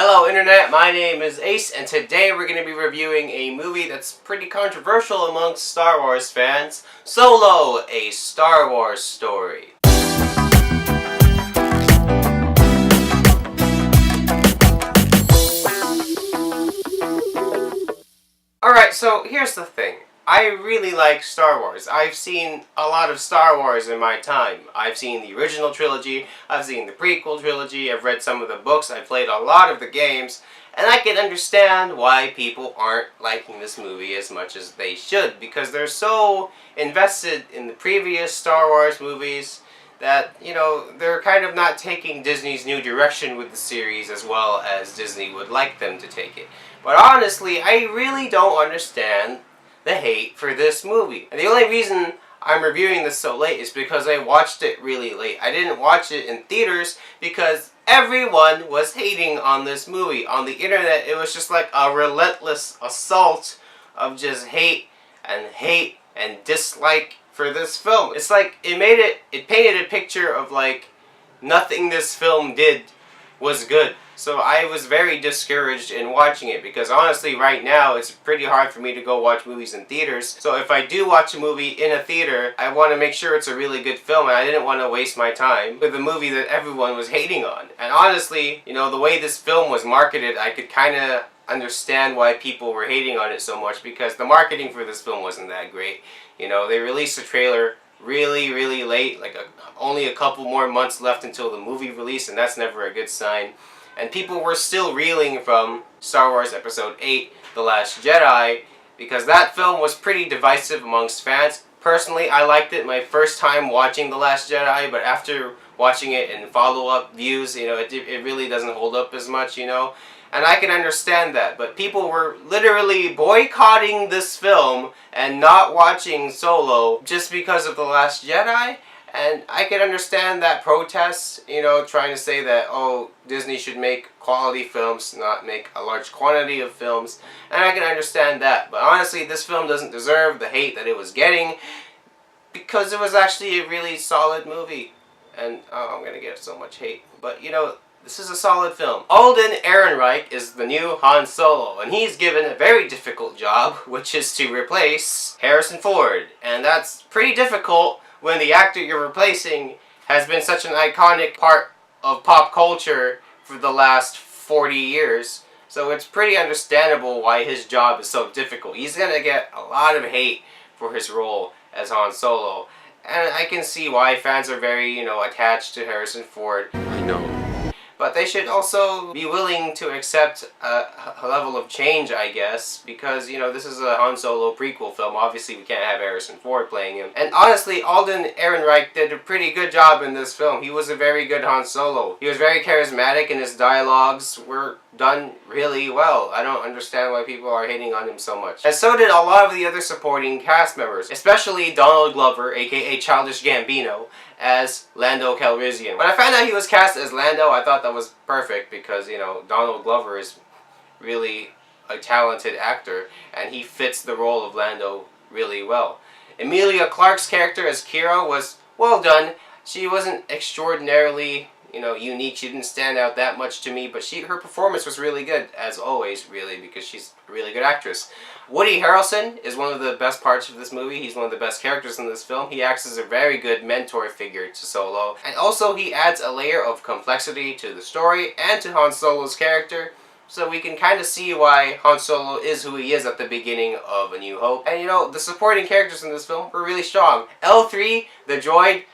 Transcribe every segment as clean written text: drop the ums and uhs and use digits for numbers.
Hello Internet, my name is Ace, and today we're going to be reviewing a movie that's pretty controversial amongst Star Wars fans, Solo, a Star Wars story. Alright, so here's the thing. I really like Star Wars. I've seen a lot of Star Wars in my time. I've seen the original trilogy, I've seen the prequel trilogy, I've read some of the books, I've played a lot of the games, and I can understand why people aren't liking this movie as much as they should, because they're so invested in the previous Star Wars movies that, they're kind of not taking Disney's new direction with the series as well as Disney would like them to take it. But honestly, I really don't understand the hate for this movie. And the only reason I'm reviewing this so late is because I watched it really late. I didn't watch it in theaters because everyone was hating on this movie. On the internet, it was just like a relentless assault of just hate and dislike for this film. It's like it painted a picture of like nothing this film did was good. So I was very discouraged in watching it because honestly right now it's pretty hard for me to go watch movies in theaters. So if I do watch a movie in a theater, I want to make sure it's a really good film, and I didn't want to waste my time with a movie that everyone was hating on. And honestly, the way this film was marketed, I could kind of understand why people were hating on it so much, because the marketing for this film wasn't that great. They released the trailer really late, like only a couple more months left until the movie release, and that's never a good sign. And people were still reeling from Star Wars Episode 8, The Last Jedi, because that film was pretty divisive amongst fans. Personally, I liked it my first time watching The Last Jedi, but after watching it in follow-up views, it really doesn't hold up as much, And I can understand that, but people were literally boycotting this film and not watching Solo just because of The Last Jedi. And I can understand that protest, trying to say that, oh, Disney should make quality films, not make a large quantity of films. And I can understand that. But honestly, this film doesn't deserve the hate that it was getting, because it was actually a really solid movie. And I'm going to get so much hate. But, this is a solid film. Alden Ehrenreich is the new Han Solo, and he's given a very difficult job, which is to replace Harrison Ford. And that's pretty difficult when the actor you're replacing has been such an iconic part of pop culture for the last 40 years. So it's pretty understandable why his job is so difficult. He's going to get a lot of hate for his role as Han Solo. And I can see why fans are very, attached to Harrison Ford. I know. But they should also be willing to accept a level of change, I guess, because, this is a Han Solo prequel film. Obviously, we can't have Harrison Ford playing him. And honestly, Alden Ehrenreich did a pretty good job in this film. He was a very good Han Solo. He was very charismatic, and his dialogues were done really well. I don't understand why people are hating on him so much. And so did a lot of the other supporting cast members, especially Donald Glover, aka Childish Gambino, as Lando Calrissian. When I found out he was cast as Lando, I thought that was perfect because, Donald Glover is really a talented actor and he fits the role of Lando really well. Emilia Clarke's character as Kira was well done. She wasn't extraordinarily, unique. She didn't stand out that much to me, but her performance was really good, as always, really, because she's a really good actress. Woody Harrelson is one of the best parts of this movie. He's one of the best characters in this film. He acts as a very good mentor figure to Solo. And also he adds a layer of complexity to the story and to Han Solo's character. So we can kind of see why Han Solo is who he is at the beginning of A New Hope. And the supporting characters in this film were really strong. L3, the droid,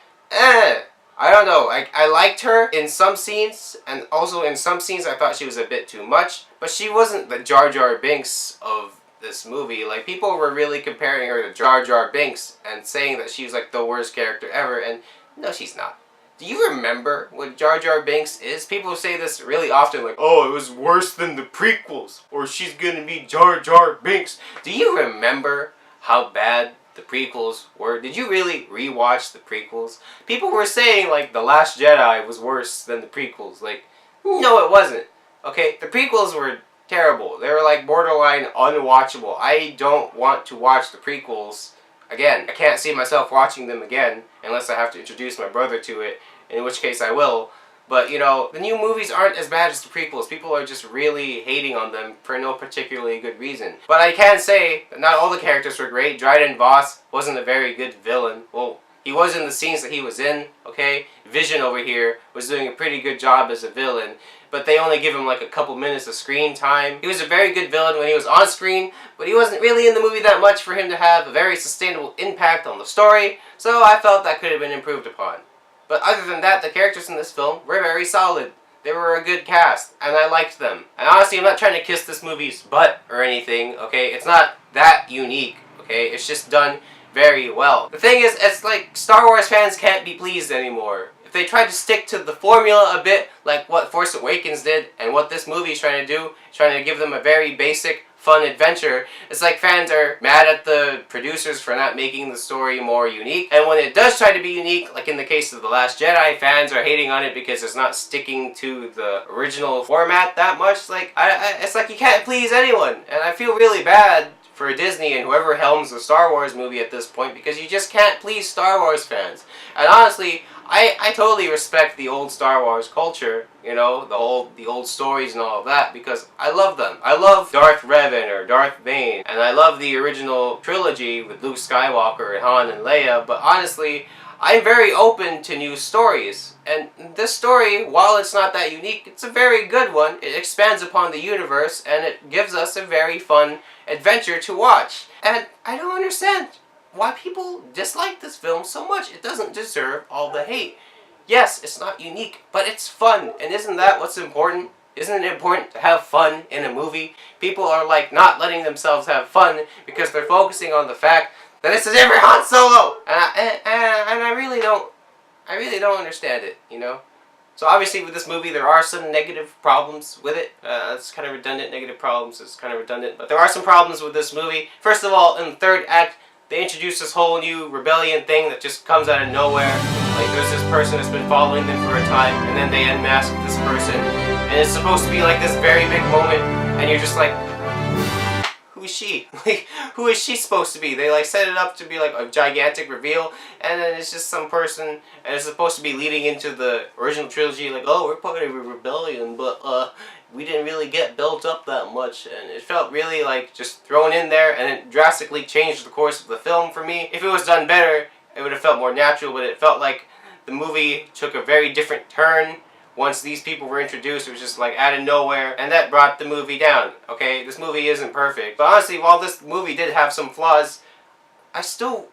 I don't know. I liked her in some scenes, and also in some scenes I thought she was a bit too much. But she wasn't the Jar Jar Binks of this movie. Like, people were really comparing her to Jar Jar Binks and saying that she was like the worst character ever, and no, she's not. Do you remember what Jar Jar Binks is? People say this really often, like, oh, it was worse than the prequels, or she's gonna be Jar Jar Binks. Do you remember how bad the prequels were? Did you really rewatch the prequels? People were saying, like, The Last Jedi was worse than the prequels. Like, no, it wasn't. Okay, the prequels were terrible. They were, like, borderline unwatchable. I don't want to watch the prequels again. I can't see myself watching them again unless I have to introduce my brother to it, in which case I will. But, you know, the new movies aren't as bad as the prequels. People are just really hating on them for no particularly good reason. But I can say that not all the characters were great. Dryden Voss wasn't a very good villain. Well, he was in the scenes that he was in, okay? Vision over here was doing a pretty good job as a villain, but they only give him like a couple minutes of screen time. He was a very good villain when he was on screen, but he wasn't really in the movie that much for him to have a very sustainable impact on the story, so I felt that could have been improved upon. But other than that, the characters in this film were very solid. They were a good cast, and I liked them. And honestly, I'm not trying to kiss this movie's butt or anything, okay? It's not that unique, okay? It's just done very well. The thing is, it's like Star Wars fans can't be pleased anymore. If they try to stick to the formula a bit, like what Force Awakens did, and what this movie is trying to do, trying to give them a very basic, fun adventure, it's like fans are mad at the producers for not making the story more unique. And when it does try to be unique, like in the case of The Last Jedi, fans are hating on it because it's not sticking to the original format that much. Like, it's like you can't please anyone. And I feel really bad for Disney and whoever helms the Star Wars movie at this point, because you just can't please Star Wars fans. And honestly, I totally respect the old Star Wars culture, you know, the old stories and all of that, because I love them. I love Darth Revan or Darth Bane, and I love the original trilogy with Luke Skywalker and Han and Leia, but honestly, I'm very open to new stories. And this story, while it's not that unique, it's a very good one. It expands upon the universe, and it gives us a very fun adventure to watch. And I don't understand why people dislike this film so much. It doesn't deserve all the hate. Yes, it's not unique, but it's fun. And isn't that what's important? Isn't it important to have fun in a movie? People are like not letting themselves have fun because they're focusing on the fact that this is every Han Solo. And I really don't understand it, you know? So obviously with this movie there are some negative problems with it. It's kind of redundant, negative problems, it's kind of redundant. But there are some problems with this movie. First of all, in the third act, they introduce this whole new rebellion thing that just comes out of nowhere. Like, there's this person that's been following them for a time, and then they unmask this person. And it's supposed to be like this very big moment, and you're just like, who is she? Like, who is she supposed to be? They like set it up to be like a gigantic reveal, and then it's just some person, and it's supposed to be leading into the original trilogy, like, oh, we're part of a rebellion, but we didn't really get built up that much, and it felt really like just thrown in there, and it drastically changed the course of the film for me. If it was done better, it would have felt more natural, but it felt like the movie took a very different turn once these people were introduced. It was just like out of nowhere, and that brought the movie down. Okay, this movie isn't perfect, but honestly, while this movie did have some flaws, I still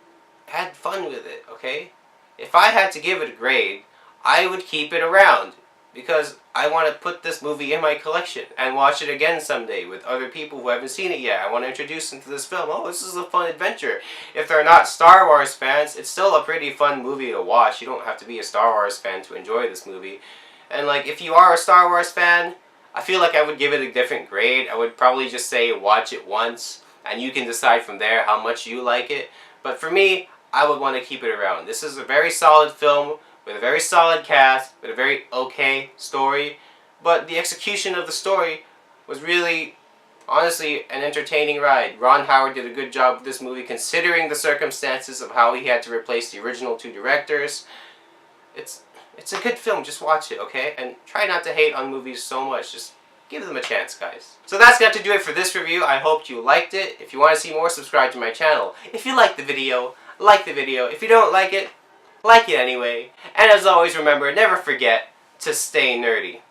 had fun with it, okay? If I had to give it a grade, I would keep it around, because I want to put this movie in my collection and watch it again someday with other people who haven't seen it yet. I want to introduce them to this film. Oh, this is a fun adventure. If they're not Star Wars fans, it's still a pretty fun movie to watch. You don't have to be a Star Wars fan to enjoy this movie. And like, if you are a Star Wars fan, I feel like I would give it a different grade. I would probably just say watch it once, and you can decide from there how much you like it. But for me, I would want to keep it around. This is a very solid film with a very solid cast, with a very okay story, but the execution of the story was really, honestly, an entertaining ride. Ron Howard did a good job with this movie, considering the circumstances of how he had to replace the original two directors. It's a good film, just watch it, okay? And try not to hate on movies so much, just give them a chance, guys. So that's going to do it for this review. I hope you liked it. If you want to see more, subscribe to my channel. If you like the video, like the video. If you don't like it anyway. And as always, remember, never forget to stay nerdy.